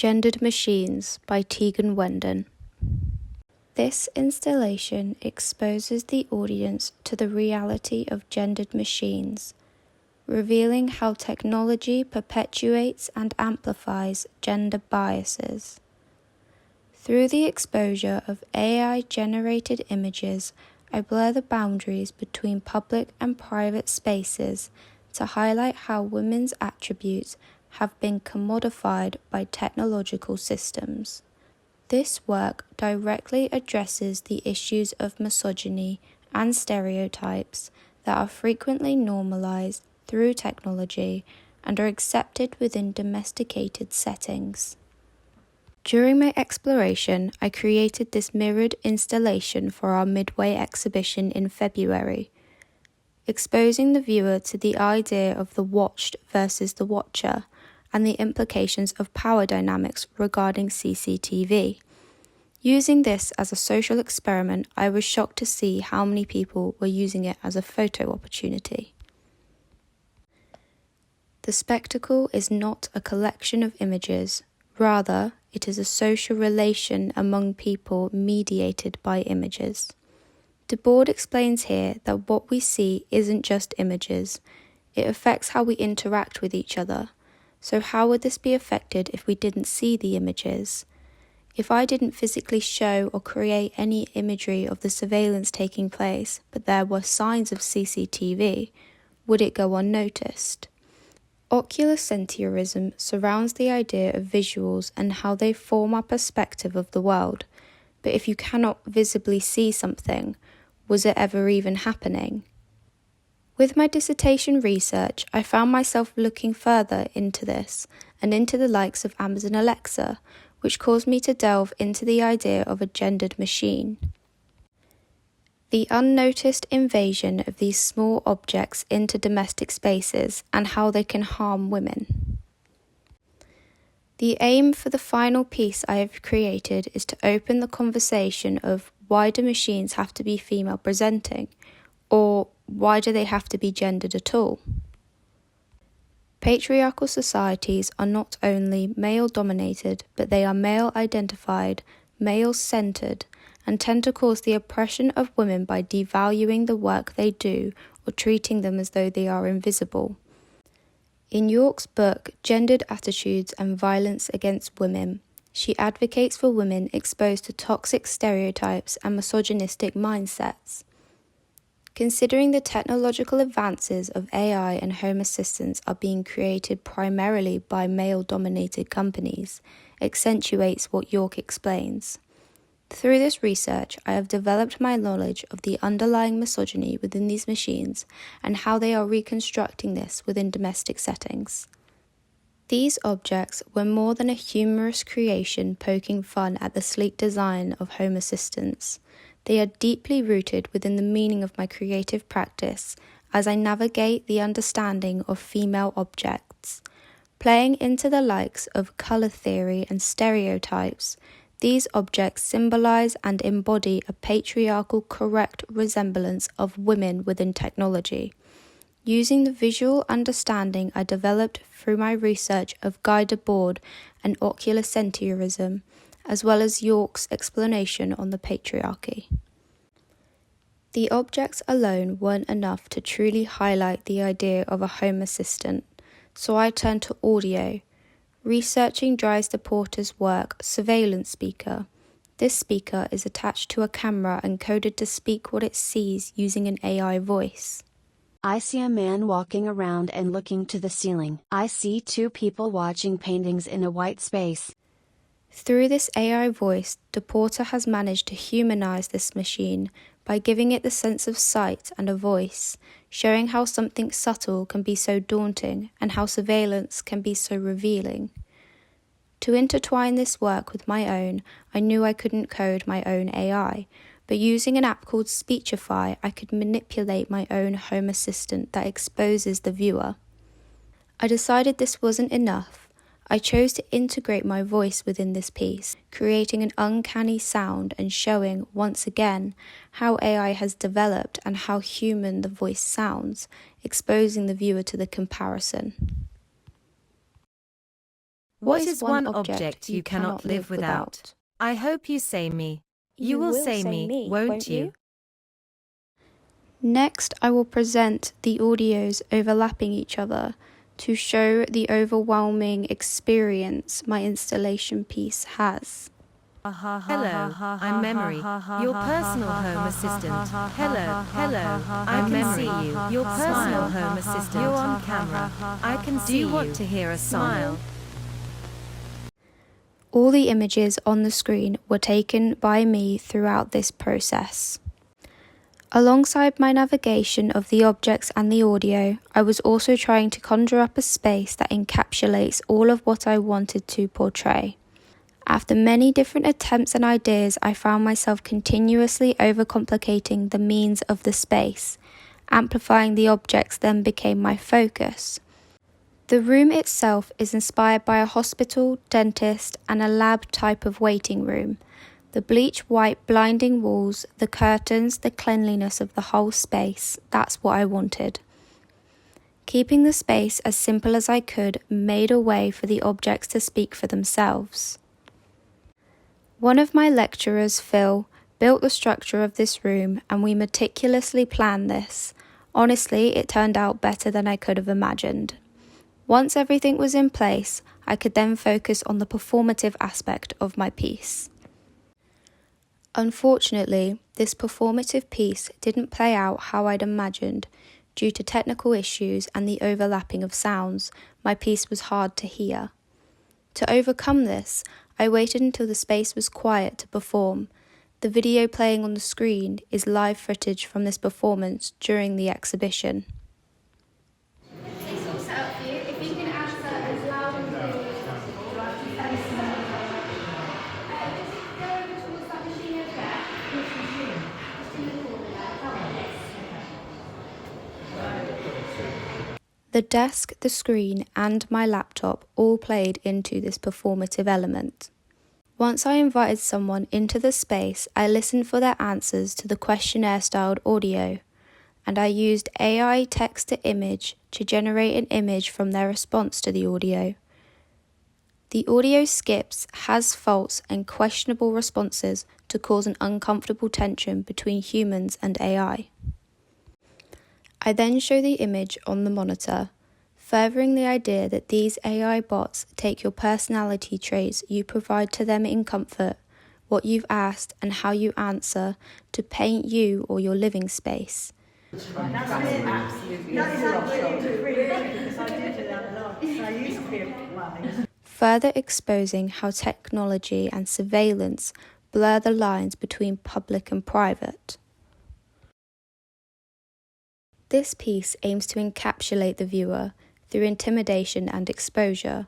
Gendered Machines by Tegan Wenden. This installation exposes the audience to the reality of gendered machines, revealing how technology perpetuates and amplifies gender biases. Through the exposure of AI-generated images, I blur the boundaries between public and private spaces to highlight how women's attributes have been commodified by technological systems. This work directly addresses the issues of misogyny and stereotypes that are frequently normalized through technology and are accepted within domesticated settings. During my exploration, I created this mirrored installation for our Midway exhibition in February, exposing the viewer to the idea of the watched versus the watcher and the implications of power dynamics regarding CCTV. Using this as a social experiment, I was shocked to see how many people were using it as a photo opportunity. The spectacle is not a collection of images, rather, it is a social relation among people mediated by images. Debord explains here that what we see isn't just images, it affects how we interact with each other. So how would this be affected if we didn't see the images? If I didn't physically show or create any imagery of the surveillance taking place, but there were signs of CCTV, would it go unnoticed? Oculocentrism surrounds the idea of visuals and how they form our perspective of the world. But if you cannot visibly see something, was it ever even happening? With my dissertation research, I found myself looking further into this and into the likes of Amazon Alexa, which caused me to delve into the idea of a gendered machine. The unnoticed invasion of these small objects into domestic spaces and how they can harm women. The aim for the final piece I have created is to open the conversation of why do machines have to be female presenting, or why do they have to be gendered at all? Patriarchal societies are not only male-dominated, but they are male-identified, male-centered, and tend to cause the oppression of women by devaluing the work they do or treating them as though they are invisible. In York's book, Gendered Attitudes and Violence Against Women, she advocates for women exposed to toxic stereotypes and misogynistic mindsets. Considering the technological advances of AI and home assistants are being created primarily by male-dominated companies, accentuates what York explains. Through this research, I have developed my knowledge of the underlying misogyny within these machines and how they are reconstructing this within domestic settings. These objects were more than a humorous creation poking fun at the sleek design of home assistants. They are deeply rooted within the meaning of my creative practice as I navigate the understanding of female objects. Playing into the likes of colour theory and stereotypes, these objects symbolize and embody a patriarchal correct resemblance of women within technology. Using the visual understanding I developed through my research of Guy Debord and oculocentrism, as well as York's explanation on the patriarchy. The objects alone weren't enough to truly highlight the idea of a home assistant, so I turned to audio, researching Dries de Porter's work, Surveillance Speaker. This speaker is attached to a camera and coded to speak what it sees using an AI voice. I see a man walking around and looking to the ceiling. I see two people watching paintings in a white space. Through this AI voice, de Porter has managed to humanize this machine by giving it the sense of sight and a voice, showing how something subtle can be so daunting and how surveillance can be so revealing. To intertwine this work with my own, I knew I couldn't code my own AI, but using an app called Speechify, I could manipulate my own home assistant that exposes the viewer. I decided this wasn't enough. I chose to integrate my voice within this piece, creating an uncanny sound and showing, once again, how AI has developed and how human the voice sounds, exposing the viewer to the comparison. What is one object you cannot live without? I hope you say me. You will say me, won't you? Next, I will present the audios overlapping each other to show the overwhelming experience my installation piece has. Hello, I'm Memory, your personal home assistant. Hello, I can see you, your personal home assistant. You're on camera, I can see you. Do you want to hear a smile? All the images on the screen were taken by me throughout this process. Alongside my navigation of the objects and the audio, I was also trying to conjure up a space that encapsulates all of what I wanted to portray. After many different attempts and ideas, I found myself continuously overcomplicating the means of the space. Amplifying the objects then became my focus. The room itself is inspired by a hospital, dentist, and a lab type of waiting room. The bleach white blinding walls, the curtains, the cleanliness of the whole space, that's what I wanted. Keeping the space as simple as I could made a way for the objects to speak for themselves. One of my lecturers, Phil, built the structure of this room and we meticulously planned this. Honestly, it turned out better than I could have imagined. Once everything was in place, I could then focus on the performative aspect of my piece. Unfortunately, this performative piece didn't play out how I'd imagined. Due to technical issues and the overlapping of sounds, my piece was hard to hear. To overcome this, I waited until the space was quiet to perform. The video playing on the screen is live footage from this performance during the exhibition. It's all set up for you. If you can answer as loud and clear as possible. Just go over towards that machine over there. Which machine? Just in the corner there. The desk, the screen, and my laptop all played into this performative element. Once I invited someone into the space, I listened for their answers to the questionnaire-styled audio, and I used AI text-to-image to generate an image from their response to the audio. The audio skips, has faults, and questionable responses to cause an uncomfortable tension between humans and AI. I then show the image on the monitor, furthering the idea that these AI bots take your personality traits you provide to them in comfort, what you've asked and how you answer, to paint you or your living space. That's really absolutely. That is absolutely brilliant because I did that a lot. I used to be a Further exposing how technology and surveillance blur the lines between public and private. This piece aims to encapsulate the viewer through intimidation and exposure.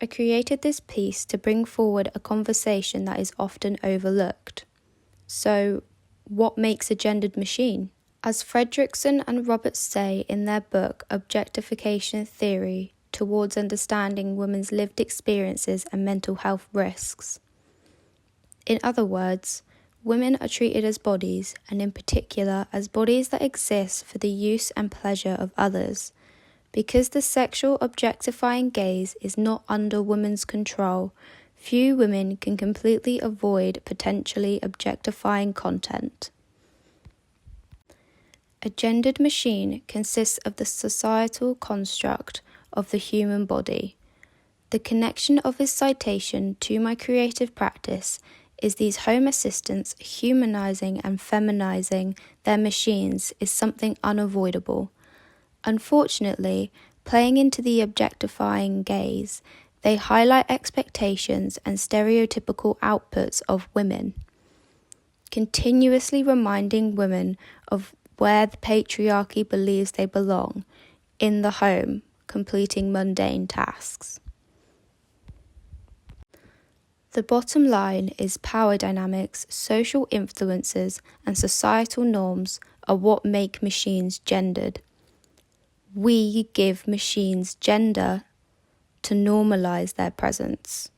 I created this piece to bring forward a conversation that is often overlooked. So, what makes a gendered machine? As Fredrickson and Roberts say in their book Objectification Theory, Towards Understanding Women's Lived Experiences and Mental Health Risks. In other words, women are treated as bodies, and in particular as bodies that exist for the use and pleasure of others. Because the sexual objectifying gaze is not under women's control, few women can completely avoid potentially objectifying content. A gendered machine consists of the societal construct of the human body. The connection of this citation to my creative practice is these home assistants humanizing and feminizing their machines is something unavoidable. Unfortunately, playing into the objectifying gaze, they highlight expectations and stereotypical outputs of women, continuously reminding women of where the patriarchy believes they belong, in the home, completing mundane tasks. The bottom line is power dynamics, social influences, and societal norms are what make machines gendered. We give machines gender to normalize their presence.